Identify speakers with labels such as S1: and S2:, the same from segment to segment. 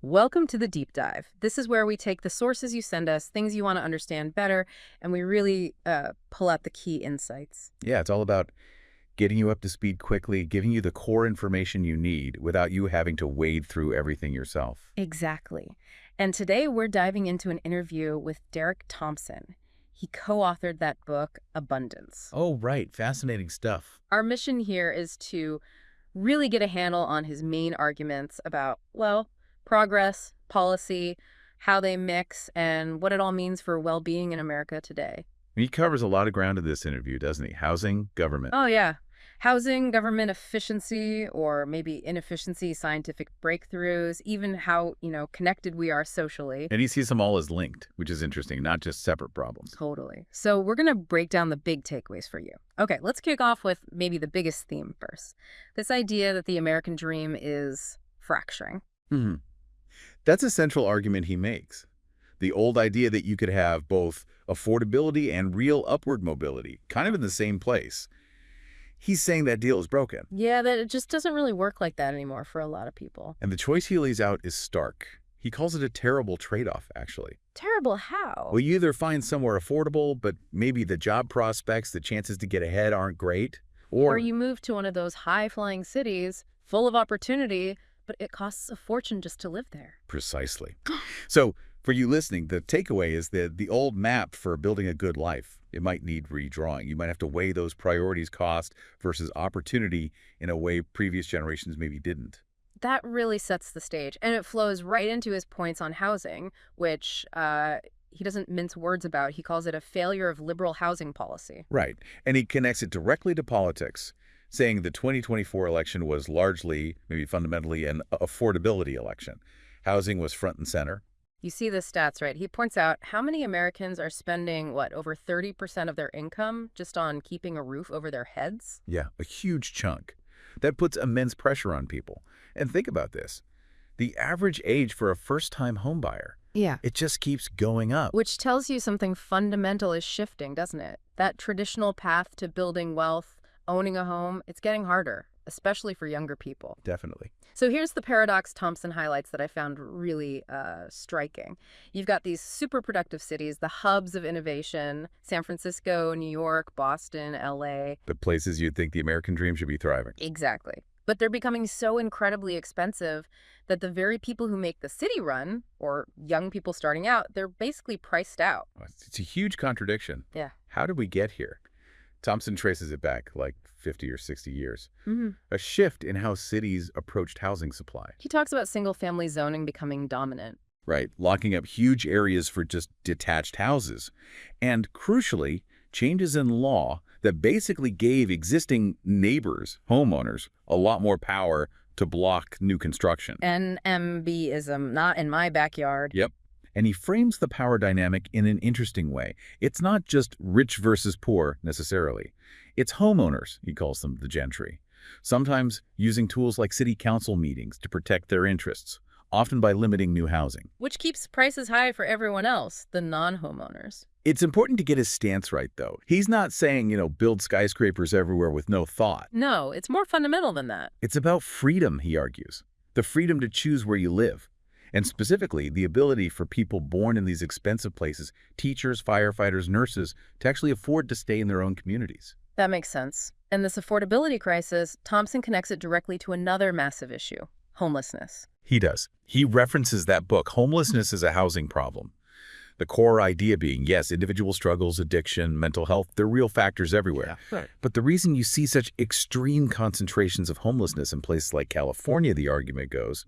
S1: Welcome to the Deep Dive. This is where we take the sources you send us, things you want to understand better, and we really pull out the key insights.
S2: Yeah, it's all about getting you up to speed quickly, giving you the core information you need without you having to wade through everything yourself.
S1: Exactly. And today we're diving into an interview with Derek Thompson. He co-authored that book, Abundance.
S2: Oh, right. Fascinating stuff.
S1: Our mission here is to really get a handle on his main arguments about, well, progress, policy, how they mix, and what it all means for well-being in America today.
S2: He covers a lot of ground in this interview, doesn't he? Housing, government.
S1: Oh, yeah. Housing, government efficiency, or maybe inefficiency, scientific breakthroughs, even how, connected we are socially.
S2: And he sees them all as linked, which is interesting, not just separate problems.
S1: Totally. So we're going to break down the big takeaways for you. Okay, let's kick off with maybe the biggest theme first. This idea that the American dream is fracturing.
S2: Hmm. That's a central argument he makes. The old idea that you could have both affordability and real upward mobility, kind of in the same place. He's saying that deal is broken.
S1: Yeah, that it just doesn't really work like that anymore for a lot of people.
S2: And the choice he lays out is stark. He calls it a terrible trade-off, actually.
S1: Terrible how?
S2: Well, you either find somewhere affordable, but maybe the job prospects, the chances to get ahead aren't great,
S1: Or you move to one of those high-flying cities full of opportunity, but it costs a fortune just to live there.
S2: Precisely. So, for you listening, the takeaway is that the old map for building a good life, it might need redrawing. You might have to weigh those priorities, cost versus opportunity in a way previous generations maybe didn't.
S1: That really sets the stage, and it flows right into his points on housing, which he doesn't mince words about. He calls it a failure of liberal housing policy.
S2: Right. And he connects it directly to politics, saying the 2024 election was largely, maybe fundamentally, an affordability election. Housing was front and center.
S1: You see the stats, right? He points out how many Americans are spending, over 30% of their income just on keeping a roof over their heads?
S2: Yeah, a huge chunk. That puts immense pressure on people. And think about this. The average age for a first-time homebuyer,
S1: Yeah.
S2: it just keeps going up.
S1: Which tells you something fundamental is shifting, doesn't it? That traditional path to building wealth, owning a home, it's getting harder, especially for younger people.
S2: Definitely.
S1: So here's the paradox Thompson highlights that I found really striking. You've got these super productive cities, the hubs of innovation, San Francisco, New York, Boston, LA.
S2: The places you'd think the American dream should be thriving.
S1: Exactly. But they're becoming so incredibly expensive that the very people who make the city run, or young people starting out, they're basically priced out.
S2: It's a huge contradiction.
S1: Yeah.
S2: How did we get here? Thompson traces it back like 50 or 60 years.
S1: Mm-hmm.
S2: A shift in how cities approached housing supply.
S1: He talks about single-family zoning becoming dominant.
S2: Right, locking up huge areas for just detached houses. And crucially, changes in law that basically gave existing neighbors, homeowners, a lot more power to block new construction.
S1: NIMBYism, not in my backyard.
S2: Yep. And he frames the power dynamic in an interesting way. It's not just rich versus poor, necessarily. It's homeowners, he calls them, the gentry, sometimes using tools like city council meetings to protect their interests, often by limiting new housing.
S1: Which keeps prices high for everyone else, the non-homeowners.
S2: It's important to get his stance right, though. He's not saying, build skyscrapers everywhere with no thought.
S1: No, it's more fundamental than that.
S2: It's about freedom, he argues. The freedom to choose where you live. And specifically, the ability for people born in these expensive places, teachers, firefighters, nurses, to actually afford to stay in their own communities.
S1: That makes sense. And this affordability crisis, Thompson connects it directly to another massive issue, homelessness.
S2: He does. He references that book, Homelessness is a Housing Problem. The core idea being, yes, individual struggles, addiction, mental health, they're real factors everywhere.
S1: Yeah, right.
S2: But the reason you see such extreme concentrations of homelessness in places like California, the argument goes,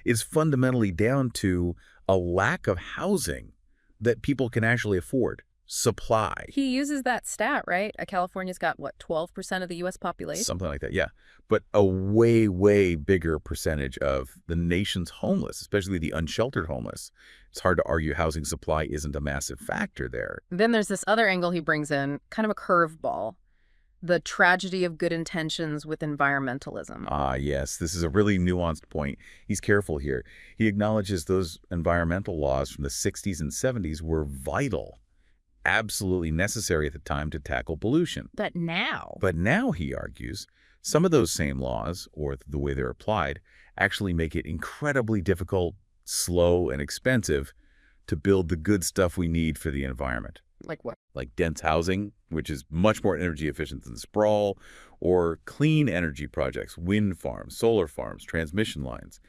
S2: is fundamentally down to a lack of housing that people can actually afford. Supply.
S1: He uses that stat, right? California's got, 12% of the U.S. population?
S2: Something like that, yeah. But a way, way bigger percentage of the nation's homeless, especially the unsheltered homeless. It's hard to argue housing supply isn't a massive factor there.
S1: Then there's this other angle he brings in, kind of a curveball. The tragedy of good intentions with environmentalism.
S2: Ah, yes. This is a really nuanced point. He's careful here. He acknowledges those environmental laws from the 60s and 70s were vital, absolutely necessary at the time to tackle pollution.
S1: But
S2: now, he argues, some of those same laws, or the way they're applied, actually make it incredibly difficult slow and expensive to build the good stuff we need for the environment.
S1: Like what?
S2: Like dense housing, which is much more energy efficient than sprawl, or clean energy projects, wind farms, solar farms, transmission lines.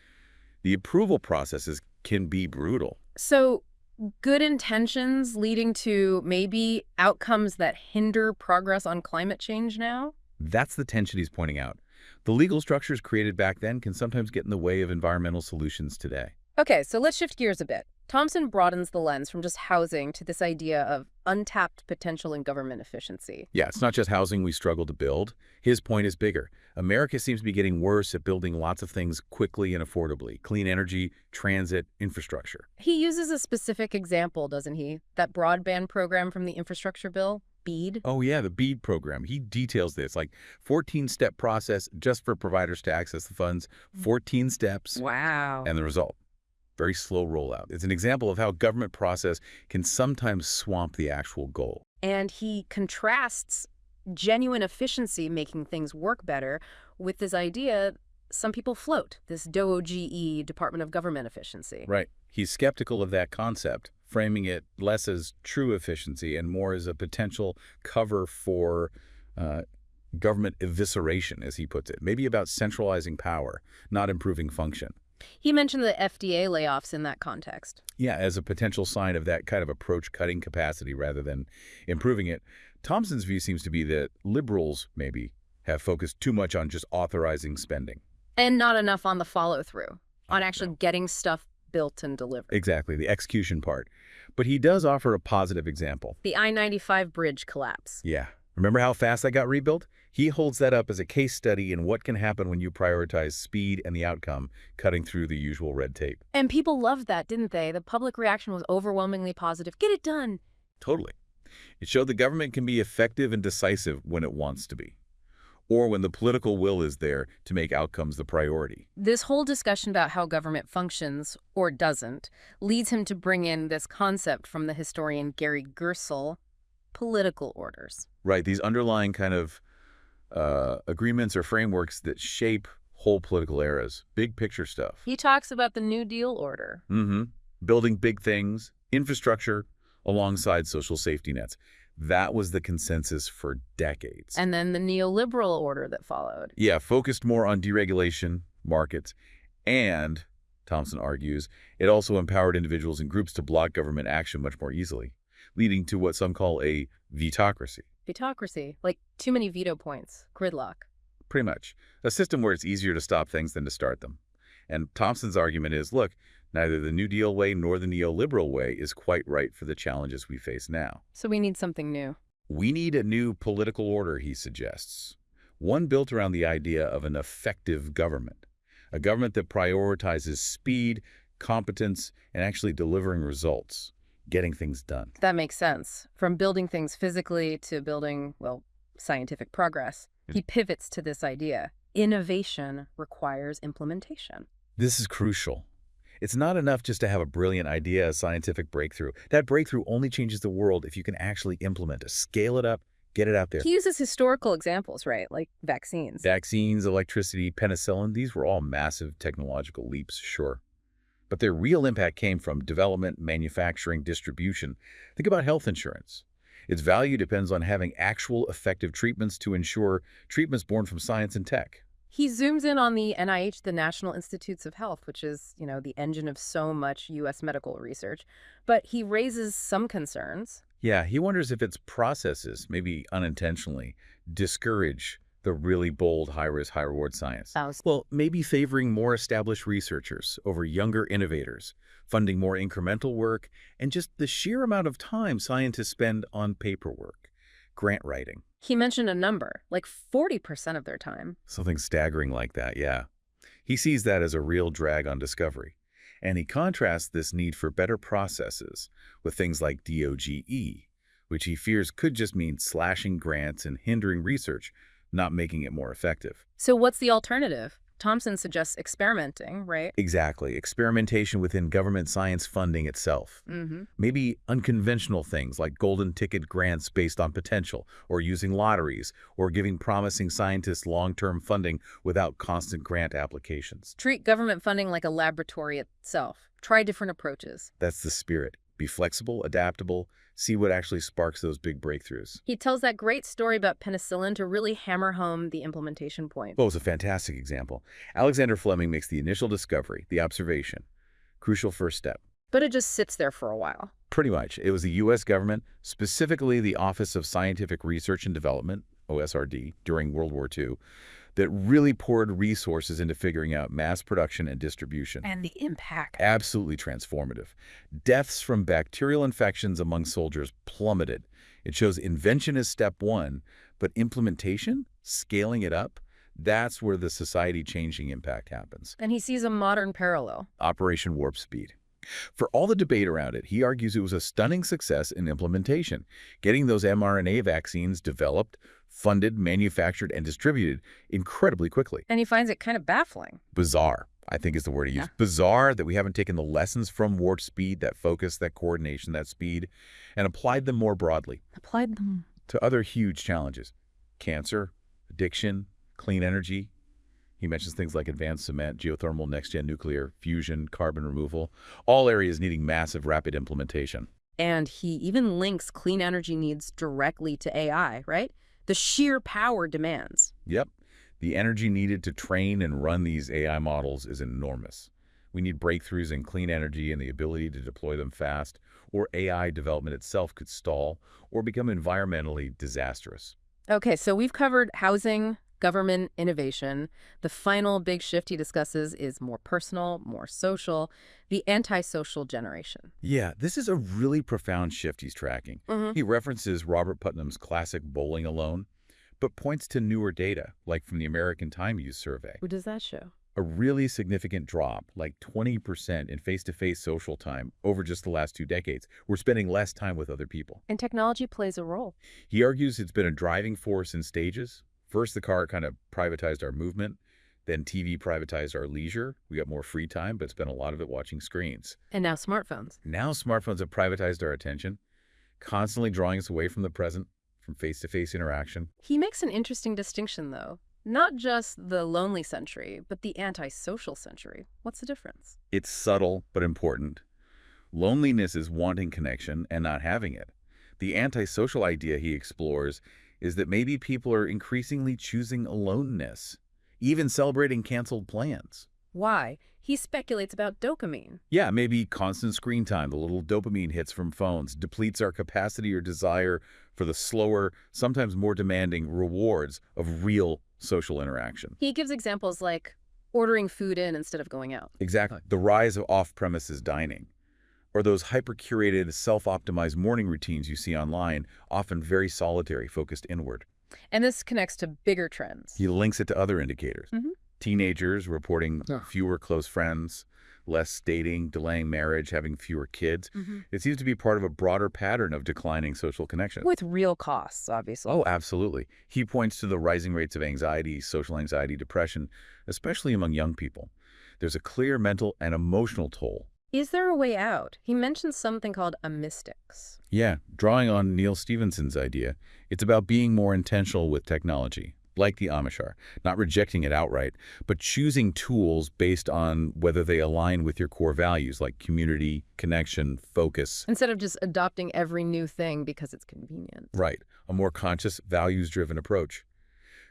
S2: The approval processes can be brutal.
S1: So good intentions leading to maybe outcomes that hinder progress on climate change now?
S2: That's the tension he's pointing out. The legal structures created back then can sometimes get in the way of environmental solutions today.
S1: Okay, so let's shift gears a bit. Thompson broadens the lens from just housing to this idea of untapped potential in government efficiency.
S2: Yeah, it's not just housing we struggle to build. His point is bigger. America seems to be getting worse at building lots of things quickly and affordably. Clean energy, transit, infrastructure.
S1: He uses a specific example, doesn't he? That broadband program from the infrastructure bill, BEAD.
S2: Oh yeah, the BEAD program. He details this, like 14-step process just for providers to access the funds. 14 steps.
S1: Wow.
S2: And the result. Very slow rollout. It's an example of how government process can sometimes swamp the actual goal.
S1: And he contrasts genuine efficiency making things work better with this idea some people float, this DOGE, Department of Government Efficiency.
S2: Right. He's skeptical of that concept, framing it less as true efficiency and more as a potential cover for government evisceration, as he puts it. Maybe about centralizing power, not improving function.
S1: He mentioned the FDA layoffs in that context.
S2: Yeah, as a potential sign of that kind of approach cutting capacity rather than improving it. Thompson's view seems to be that liberals, maybe, have focused too much on just authorizing spending.
S1: And not enough on the follow-through, on actually getting stuff built and delivered.
S2: Exactly, the execution part. But he does offer a positive example.
S1: The I-95 bridge collapse.
S2: Yeah. Remember how fast that got rebuilt? He holds that up as a case study in what can happen when you prioritize speed and the outcome, cutting through the usual red tape.
S1: And people loved that, didn't they? The public reaction was overwhelmingly positive. Get it done.
S2: Totally. It showed the government can be effective and decisive when it wants to be, or when the political will is there to make outcomes the priority.
S1: This whole discussion about how government functions, or doesn't, leads him to bring in this concept from the historian Gary Gersel, political orders.
S2: Right, these underlying kind of agreements or frameworks that shape whole political eras, big picture stuff.
S1: He talks about the New Deal order.
S2: Building big things, infrastructure, alongside social safety nets. That was the consensus for decades.
S1: And then the neoliberal order that followed.
S2: Yeah, focused more on deregulation, markets, and, Thompson argues, it also empowered individuals and groups to block government action much more easily, leading to what some call a vetocracy.
S1: Vetocracy, like too many veto points, gridlock.
S2: Pretty much. A system where it's easier to stop things than to start them. And Thompson's argument is, look, neither the New Deal way nor the neoliberal way is quite right for the challenges we face now.
S1: So we need something new.
S2: We need a new political order, he suggests. One built around the idea of an effective government. A government that prioritizes speed, competence, and actually delivering results. Getting things done.
S1: That makes sense. From building things physically to building, well, scientific progress. He pivots to this idea. Innovation requires implementation.
S2: This is crucial. It's not enough just to have a brilliant idea, a scientific breakthrough. That breakthrough only changes the world if you can actually implement it. Scale it up, get it out there.
S1: He uses historical examples, right? Like vaccines.
S2: Vaccines, electricity, penicillin, these were all massive technological leaps, sure. But their real impact came from development, manufacturing, distribution. Think about health insurance. Its value depends on having actual effective treatments to ensure treatments born from science and tech.
S1: He zooms in on the NIH, the National Institutes of Health, which is, the engine of so much U.S. medical research. But he raises some concerns.
S2: Yeah, he wonders if its processes, maybe unintentionally, discourage the really bold, high-risk, high-reward science. Well, maybe favoring more established researchers over younger innovators, funding more incremental work, and just the sheer amount of time scientists spend on paperwork, grant writing.
S1: He mentioned a number, like 40% of their time.
S2: Something staggering like that, yeah. He sees that as a real drag on discovery. And he contrasts this need for better processes with things like DOGE, which he fears could just mean slashing grants and hindering research, not making it more effective.
S1: So what's the alternative? Thompson suggests experimenting, right?
S2: Exactly. Experimentation within government science funding itself. Maybe unconventional things like golden ticket grants based on potential, or using lotteries, or giving promising scientists long-term funding without constant grant applications.
S1: Treat government funding like a laboratory itself. Try different approaches.
S2: That's the spirit. Be flexible, adaptable, see what actually sparks those big breakthroughs.
S1: He tells that great story about penicillin to really hammer home the implementation point.
S2: Well, it's a fantastic example. Alexander Fleming makes the initial discovery, the observation. Crucial first step.
S1: But it just sits there for a while.
S2: Pretty much. It was the U.S. government, specifically the Office of Scientific Research and Development, OSRD, during World War II, that really poured resources into figuring out mass production and distribution.
S1: And the impact.
S2: Absolutely transformative. Deaths from bacterial infections among soldiers plummeted. It shows invention is step one, but implementation, scaling it up, that's where the society-changing impact happens.
S1: And he sees a modern parallel.
S2: Operation Warp Speed. For all the debate around it, he argues it was a stunning success in implementation, getting those mRNA vaccines developed, funded, manufactured, and distributed incredibly quickly.
S1: And he finds it kind of baffling.
S2: Bizarre, I think is the word he used.
S1: Yeah.
S2: Bizarre that we haven't taken the lessons from Warp Speed, that focus, that coordination, that speed, and applied them more broadly.
S1: Applied them.
S2: To other huge challenges. Cancer, addiction, clean energy. He mentions things like advanced cement, geothermal, next-gen nuclear, fusion, carbon removal, all areas needing massive, rapid implementation.
S1: And he even links clean energy needs directly to AI, right? The sheer power demands.
S2: Yep. The energy needed to train and run these AI models is enormous. We need breakthroughs in clean energy and the ability to deploy them fast, or AI development itself could stall or become environmentally disastrous.
S1: Okay, so we've covered housing, government, innovation. The final big shift he discusses is more personal, more social, the antisocial generation.
S2: Yeah, this is a really profound shift he's tracking. He references Robert Putnam's classic bowling alone, but points to newer data, like from the American Time Use Survey.
S1: What does that show?
S2: A really significant drop, like 20% in face-to-face social time over just the last 2 decades. We're spending less time with other people.
S1: And technology plays a role.
S2: He argues it's been a driving force in stages. First, the car kind of privatized our movement. Then TV privatized our leisure. We got more free time, but spent a lot of it watching screens.
S1: And now smartphones.
S2: Now smartphones have privatized our attention, constantly drawing us away from the present, from face-to-face interaction.
S1: He makes an interesting distinction, though. Not just the lonely century, but the antisocial century. What's the difference?
S2: It's subtle, but important. Loneliness is wanting connection and not having it. The antisocial idea he explores is that maybe people are increasingly choosing aloneness, even celebrating canceled plans.
S1: Why? He speculates about dopamine.
S2: Yeah, maybe constant screen time, the little dopamine hits from phones, depletes our capacity or desire for the slower, sometimes more demanding rewards of real social interaction.
S1: He gives examples like ordering food in instead of going out.
S2: Exactly. The rise of off-premises dining, or those hyper-curated, self-optimized morning routines you see online, often very solitary, focused inward.
S1: And this connects to bigger trends.
S2: He links it to other indicators. Teenagers reporting fewer close friends, less dating, delaying marriage, having fewer kids. It seems to be part of a broader pattern of declining social connection.
S1: With real costs, obviously.
S2: Oh, absolutely. He points to the rising rates of anxiety, social anxiety, depression, especially among young people. There's a clear mental and emotional toll.
S1: Is there a way out? He mentions something called a mystics.
S2: Yeah, drawing on Neil Stephenson's idea, it's about being more intentional with technology, like the Amish are, not rejecting it outright, but choosing tools based on whether they align with your core values, like community, connection, focus.
S1: Instead of just adopting every new thing because it's convenient.
S2: Right, a more conscious, values-driven approach.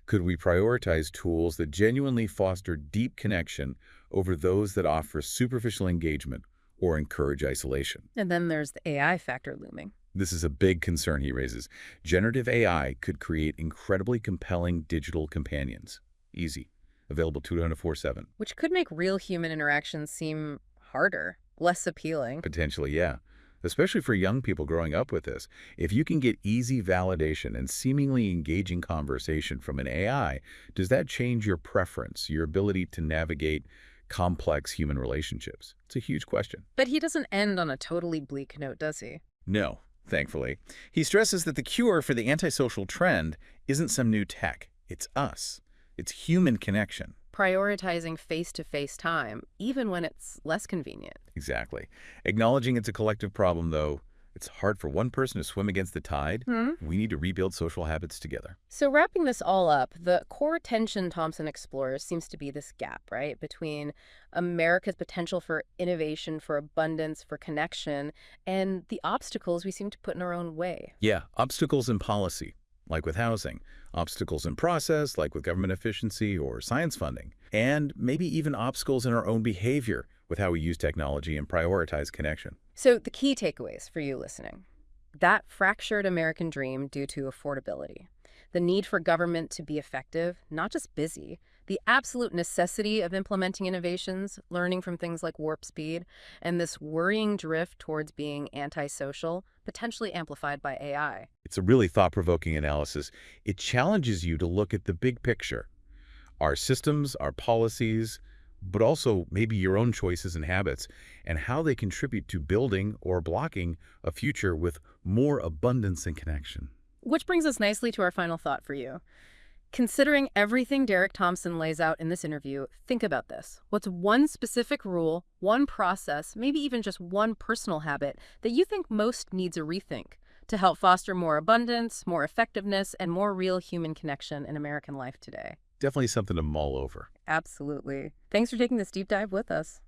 S2: Could we prioritize tools that genuinely foster deep connection over those that offer superficial engagement or encourage isolation?
S1: And then there's the AI factor looming.
S2: This is a big concern he raises. Generative AI could create incredibly compelling digital companions. Easy. Available 24/7.
S1: Which could make real human interactions seem harder, less appealing.
S2: Potentially, yeah. Especially for young people growing up with this. If you can get easy validation and seemingly engaging conversation from an AI, does that change your preference, your ability to navigate complex human relationships? It's a huge question.
S1: But he doesn't end on a totally bleak note, does he?
S2: No, thankfully. He stresses that the cure for the antisocial trend isn't some new tech. It's us. It's human connection.
S1: Prioritizing face-to-face time, even when it's less convenient.
S2: Exactly. Acknowledging it's a collective problem, though, It's hard for one person to swim against the tide.
S1: Hmm?
S2: We need to rebuild social habits together.
S1: So wrapping this all up, the core tension Thompson explores seems to be this gap, right, between America's potential for innovation, for abundance, for connection, and the obstacles we seem to put in our own way.
S2: Yeah, obstacles in policy, like with housing, obstacles in process, like with government efficiency or science funding, and maybe even obstacles in our own behavior with how we use technology and prioritize connection.
S1: So the key takeaways for you listening: that fractured American dream due to affordability, the need for government to be effective, not just busy, the absolute necessity of implementing innovations, learning from things like warp speed, and this worrying drift towards being antisocial, potentially amplified by AI.
S2: It's a really thought-provoking analysis. It challenges you to look at the big picture, our systems, our policies, but also maybe your own choices and habits, and how they contribute to building or blocking a future with more abundance and connection.
S1: Which brings us nicely to our final thought for you. Considering everything Derek Thompson lays out in this interview, think about this. What's one specific rule, one process, maybe even just one personal habit that you think most needs a rethink to help foster more abundance, more effectiveness, and more real human connection in American life today?
S2: Definitely something to mull over.
S1: Absolutely. Thanks for taking this deep dive with us.